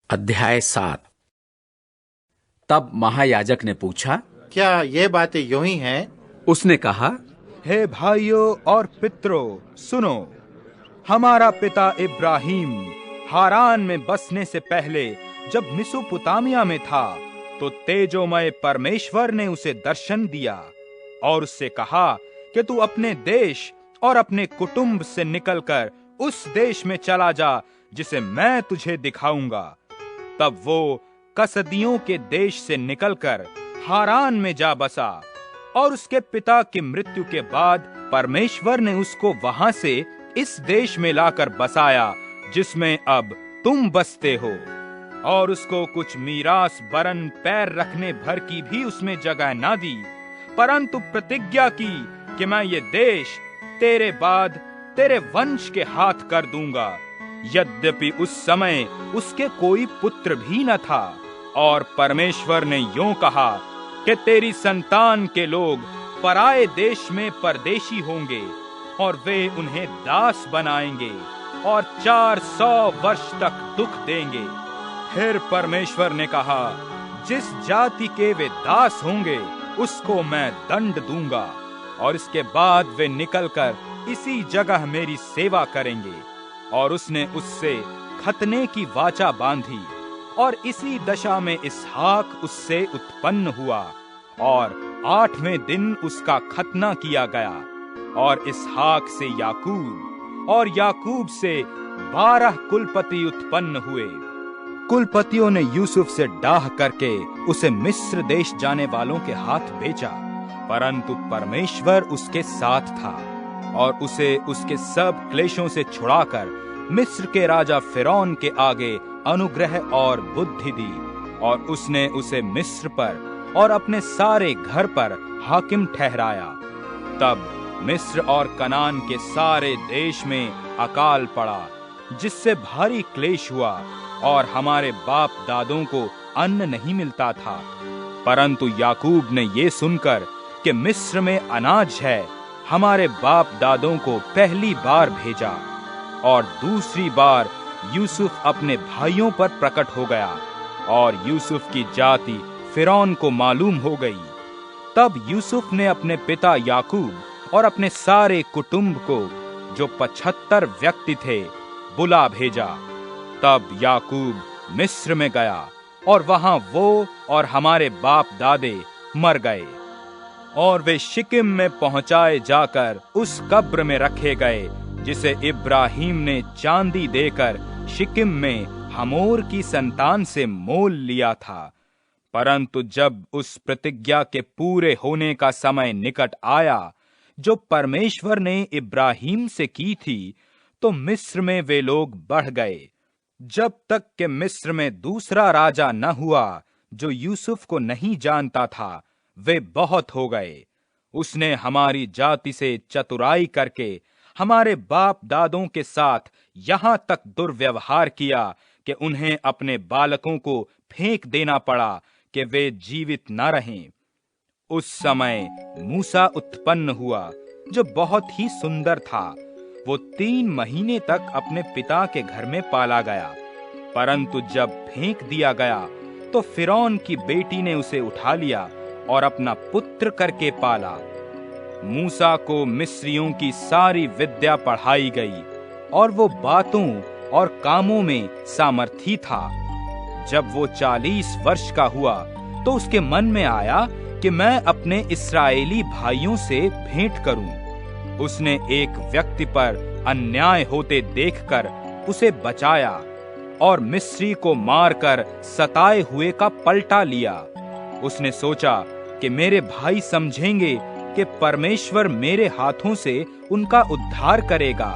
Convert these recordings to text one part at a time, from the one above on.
अध्याय 7। तब महायाजक ने पूछा, क्या ये बातें यूं ही हैं? उसने कहा, हे भाइयों और पितरों, सुनो। हमारा पिता इब्राहिम हारान में बसने से पहले जब मेसोपोटामिया में था, तो तेजोमय परमेश्वर ने उसे दर्शन दिया और उससे कहा कि तू अपने देश और अपने कुटुंब से निकलकर उस देश में चला जा जिसे मैं तुझे दिखाऊंगा। तब वो कसदियों के देश से निकलकर हारान में जा बसा और उसके पिता की मृत्यु के बाद परमेश्वर ने उसको वहां से इस देश में लाकर बसाया जिसमें अब तुम बसते हो, और उसको कुछ मीरास बरन पैर रखने भर की भी उसमें जगह ना दी, परंतु प्रतिज्ञा की कि मैं ये देश तेरे बाद तेरे वंश के हाथ कर दूंगा। यद्यपि उस समय उसके कोई पुत्र भी न था, और परमेश्वर ने यूं कहा कि तेरी संतान के लोग पराए देश में परदेशी होंगे और वे उन्हें दास बनाएंगे और 400 वर्ष तक दुख देंगे। फिर परमेश्वर ने कहा, जिस जाति के वे दास होंगे उसको मैं दंड दूंगा, और इसके बाद वे निकलकर इसी जगह मेरी सेवा करेंगे। और उसने उससे खतने की वाचा बांधी, और इसी दशा में इसहाक उससे उत्पन्न हुआ, और 8वें दिन उसका खतना किया गया। और इसहाक से याकूब, और याकूब से 12 कुलपति उत्पन्न हुए। कुलपतियों ने यूसुफ से डाह करके उसे मिस्र देश जाने वालों के हाथ बेचा, परंतु परमेश्वर उसके साथ था और उसे उसके सब क्लेशों से छुड़ाकर मिस्र के राजा फिरौन के आगे अनुग्रह और बुद्धि दी, और उसने उसे मिस्र पर और अपने सारे घर पर हाकिम ठहराया। तब मिस्र और कनान के सारे देश में अकाल पड़ा, जिससे भारी क्लेश हुआ, और हमारे बाप दादों को अन्न नहीं मिलता था। परंतु याकूब ने ये सुनकर कि मिस्र में अनाज है, हमारे बाप दादों को पहली बार भेजा, और दूसरी बार यूसुफ अपने भाइयों पर प्रकट हो गया, और यूसुफ की जाति फिरौन को मालूम हो गई। तब यूसुफ ने अपने पिता याकूब और अपने सारे कुटुंब को, जो 75 व्यक्ति थे, बुला भेजा। तब याकूब मिस्र में गया, और वहां वो और हमारे बाप दादे मर गए, और वे शिकिम में पहुंचाए जाकर उस कब्र में रखे गए जिसे इब्राहिम ने चांदी देकर शिकिम में हमोर की संतान से मोल लिया था। परंतु जब उस प्रतिज्ञा के पूरे होने का समय निकट आया जो परमेश्वर ने इब्राहिम से की थी, तो मिस्र में वे लोग बढ़ गए, जब तक कि मिस्र में दूसरा राजा न हुआ जो यूसुफ को नहीं जानता था। वे बहुत हो गए। उसने हमारी जाति से चतुराई करके हमारे बाप दादों के साथ यहाँ तक दुर्व्यवहार किया कि उन्हें अपने बालकों को फेंक देना पड़ा कि वे जीवित न रहें। उस समय मूसा उत्पन्न हुआ, जो बहुत ही सुंदर था। वो 3 महीने तक अपने पिता के घर में पाला गया, परंतु जब फेंक दिया गया तो फिरौन की बेटी ने उसे उठा लिया और अपना पुत्र करके पाला। मूसा को मिस्रियों की सारी विद्या पढ़ाई गई, और वो बातों और कामों में सामर्थी था। जब वो 40 वर्ष का हुआ तो उसके मन में आया कि मैं अपने इस्राएली भाइयों से भेंट करूं। उसने एक व्यक्ति पर अन्याय होते देखकर उसे बचाया, और मिस्री को मारकर सताए हुए का पलटा लिया। उसने सोचा कि मेरे भाई समझेंगे कि परमेश्वर मेरे हाथों से उनका उद्धार करेगा,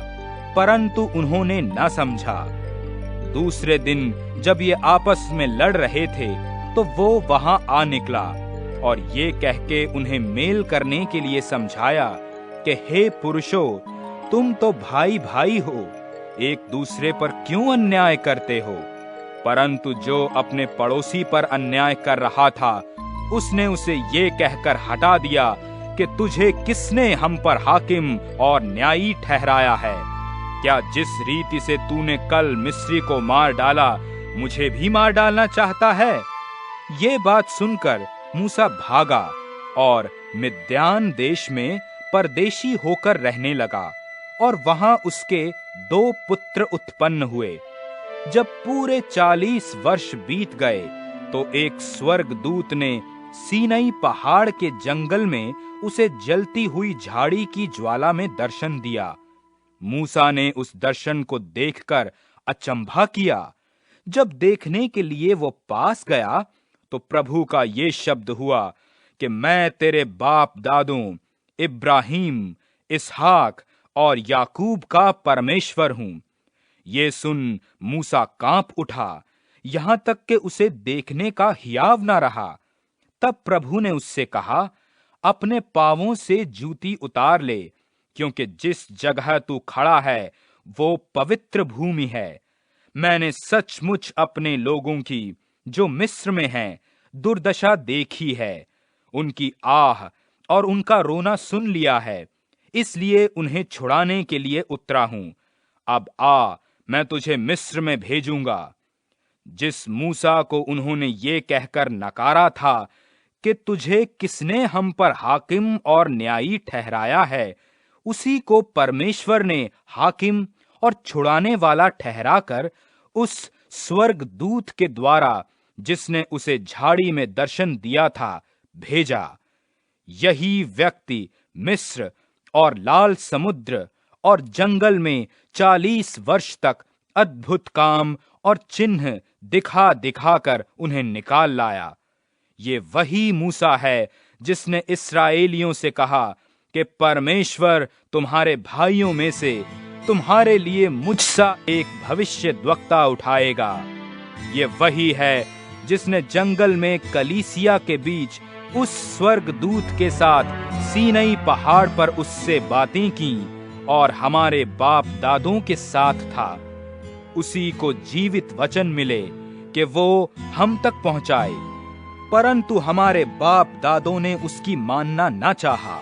परंतु उन्होंने न समझा। दूसरे दिन जब ये आपस में लड़ रहे थे तो वो वहां आ निकला, और ये कह के उन्हें मेल करने के लिए समझाया कि हे पुरुषों, तुम तो भाई भाई हो, एक दूसरे पर क्यों अन्याय करते हो? परंतु जो अपने पड़ोसी पर अन्याय कर रहा था, उसने उसे ये कहकर हटा दिया कि तुझे किसने हम पर हाकिम और न्यायी ठहराया है? क्या जिस रीति से तूने कल मिस्री को मार डाला, मुझे भी मार डालना चाहता है? ये बात सुनकर मूसा भागा और मिद्यान देश में परदेशी होकर रहने लगा और वहां उसके 2 पुत्र उत्पन्न हुए। जब पूरे 40 वर्ष बीत गए तो एक स्वर्गदूत ने सीनै पहाड़ के जंगल में उसे जलती हुई झाड़ी की ज्वाला में दर्शन दिया। मूसा ने उस दर्शन को देखकर अचंभा किया। जब देखने के लिए वो पास गया तो प्रभु का ये शब्द हुआ कि मैं तेरे बाप दादों इब्राहिम, इसहाक और याकूब का परमेश्वर हूं। ये सुन मूसा कांप उठा, यहां तक कि उसे देखने का हियाव न रहा। तब प्रभु ने उससे कहा, अपने पांवों से जूती उतार ले, क्योंकि जिस जगह तू खड़ा है वो पवित्र भूमि है। मैंने सचमुच अपने लोगों की जो मिस्र में हैं दुर्दशा देखी है। उनकी आह और उनका रोना सुन लिया है, इसलिए उन्हें छुड़ाने के लिए उतरा हूं। अब आ, मैं तुझे मिस्र में भेजूंगा। जिस मूसा को उन्होंने ये कहकर नकारा था कि तुझे किसने हम पर हाकिम और न्यायी ठहराया है, उसी को परमेश्वर ने हाकिम और छुड़ाने वाला ठहराकर उस स्वर्गदूत के द्वारा जिसने उसे झाड़ी में दर्शन दिया था भेजा। यही व्यक्ति मिस्र और लाल समुद्र और जंगल में 40 वर्ष तक अद्भुत काम और चिन्ह दिखा दिखाकर उन्हें निकाल लाया। ये वही मूसा है जिसने इस्राएलियों से कहा कि परमेश्वर तुम्हारे भाइयों में से तुम्हारे लिए मुझसा एक भविष्यद्वक्ता उठाएगा। ये वही है जिसने जंगल में कलीसिया के बीच उस स्वर्गदूत के साथ सीनै पहाड़ पर उससे बातें की और हमारे बाप दादों के साथ था। उसी को जीवित वचन मिले कि वो हम तक पहुंचाए, परंतु हमारे बाप दादों ने उसकी मानना न चाहा,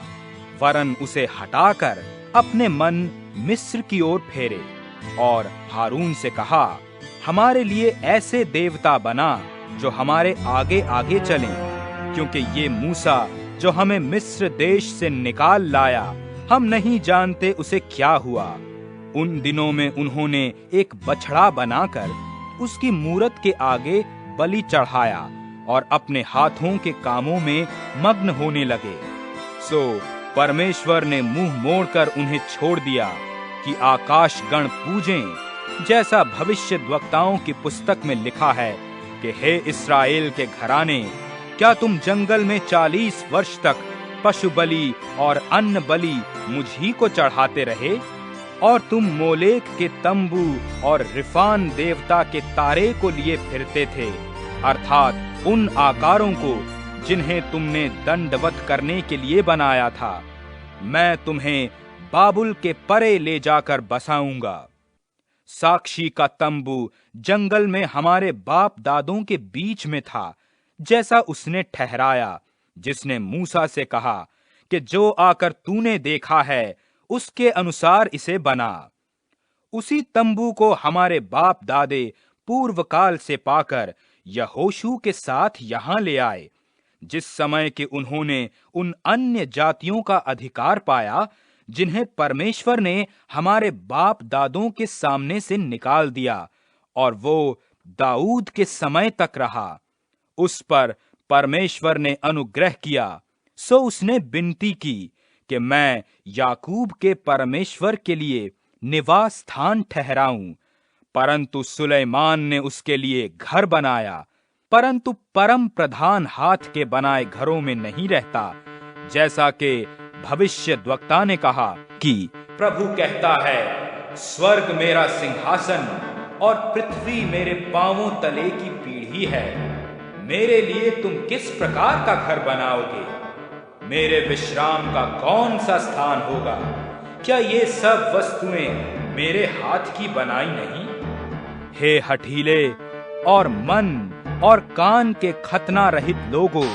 वरन उसे हटाकर अपने मन मिस्र की ओर फेरे और हारून से कहा, हमारे लिए ऐसे देवता बना जो हमारे आगे आगे चलें, क्योंकि ये मूसा जो हमें मिस्र देश से निकाल लाया, हम नहीं जानते उसे क्या हुआ। उन दिनों में उन्होंने एक बछड़ा बनाकर उसकी मूरत के आगे बलि चढ़ाया और अपने हाथों के कामों में मग्न होने लगे। सो परमेश्वर ने मुंह मोड़कर उन्हें छोड़ दिया कि आकाश गण पूजें, जैसा भविष्यद्वक्ताओं की पुस्तक में लिखा है कि हे इस्राएल के घराने, क्या तुम जंगल में 40 वर्ष तक पशु बलि और अन्न बलि मुझी को चढ़ाते रहे? और तुम मोलेक के तंबू और रिफान देवता के तारे को लिए फिरते थे, अर्थात उन आकारों को जिन्हें तुमने दंडवत करने के लिए बनाया था। मैं तुम्हें बाबुल के परे ले जाकर बसाऊंगा। साक्षी का तंबू जंगल में हमारे बाप दादों के बीच में था, जैसा उसने ठहराया, जिसने मूसा से कहा कि जो आकर तूने देखा है उसके अनुसार इसे बना। उसी तंबू को हमारे बाप दादे पूर्व काल से पाकर यहोशू के साथ यहां ले आए, जिस समय के उन्होंने उन अन्य जातियों का अधिकार पाया जिन्हें परमेश्वर ने हमारे बाप दादों के सामने से निकाल दिया, और वो दाऊद के समय तक रहा। उस पर परमेश्वर ने अनुग्रह किया, सो उसने विनती की कि मैं याकूब के परमेश्वर के लिए निवास स्थान ठहराऊं। परंतु सुलेमान ने उसके लिए घर बनाया, परंतु परम प्रधान हाथ के बनाए घरों में नहीं रहता, जैसा कि भविष्यद्वक्ता ने कहा कि प्रभु कहता है, स्वर्ग मेरा सिंहासन और पृथ्वी मेरे पांवों तले की पीढ़ी है। मेरे लिए तुम किस प्रकार का घर बनाओगे? मेरे विश्राम का कौन सा स्थान होगा? क्या ये सब वस्तुएं मेरे हाथ की बनाई नहीं? हे हठीले और मन और कान के खतना रहित लोगों,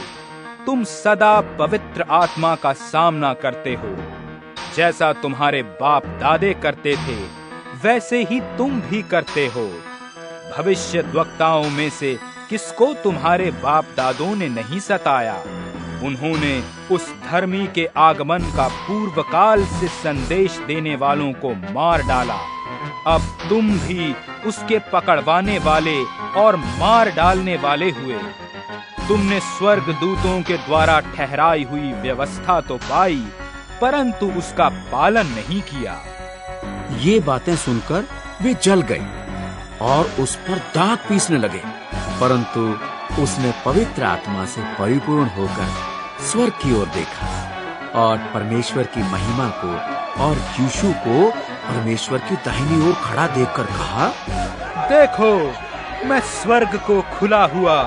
तुम सदा पवित्र आत्मा का सामना करते हो। जैसा तुम्हारे बाप दादे करते थे, वैसे ही तुम भी करते हो। भविष्यद्वक्ताओं में से किसको तुम्हारे बाप दादों ने नहीं सताया? उन्होंने उस धर्मी के आगमन का पूर्व काल से संदेश देने वालों को मार डाला। अब तुम भी उसके पकड़वाने वाले और मार डालने वाले हुए। तुमने स्वर्ग दूतों के द्वारा ठहराई हुई व्यवस्था तो पाई, परंतु उसका पालन नहीं किया। ये बातें सुनकर वे जल गए और उस पर दांत पीसने लगे। परंतु उसने पवित्र आत्मा से परिपूर्ण होकर स्वर्ग की ओर देखा और परमेश्वर की महिमा को और यीशु को परमेश्वर की दाहिनी ओर खड़ा देखकर कहा, देखो, मैं स्वर्ग को खुला हुआ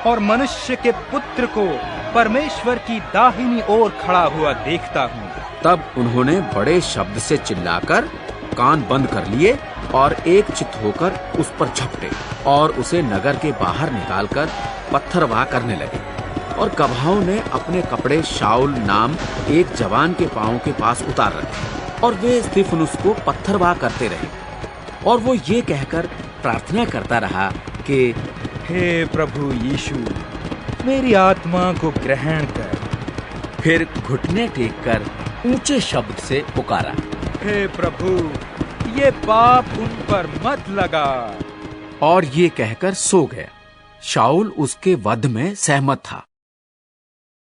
और मनुष्य के पुत्र को परमेश्वर की दाहिनी ओर खड़ा हुआ देखता हूँ। तब उन्होंने बड़े शब्द से चिल्लाकर कान बंद कर लिए और एक चित्त होकर उस पर झपटे और उसे नगर के बाहर निकालकर पत्थरवाह करने लगे। और गवाहों ने अपने कपड़े शाऊल नाम एक जवान के पांवों के पास उतार रखे और वे स्तिफनुस को पत्थरवाह करते रहे। और वो ये कहकर प्रार्थना करता रहा कि हे प्रभु यीशु, मेरी आत्मा को ग्रहण कर। फिर घुटने टेक कर ऊंचे शब्द से पुकारा, हे प्रभु, ये पाप उन पर मत लगा। और ये कहकर सो गया। शाऊल उसके वध में सहमत था।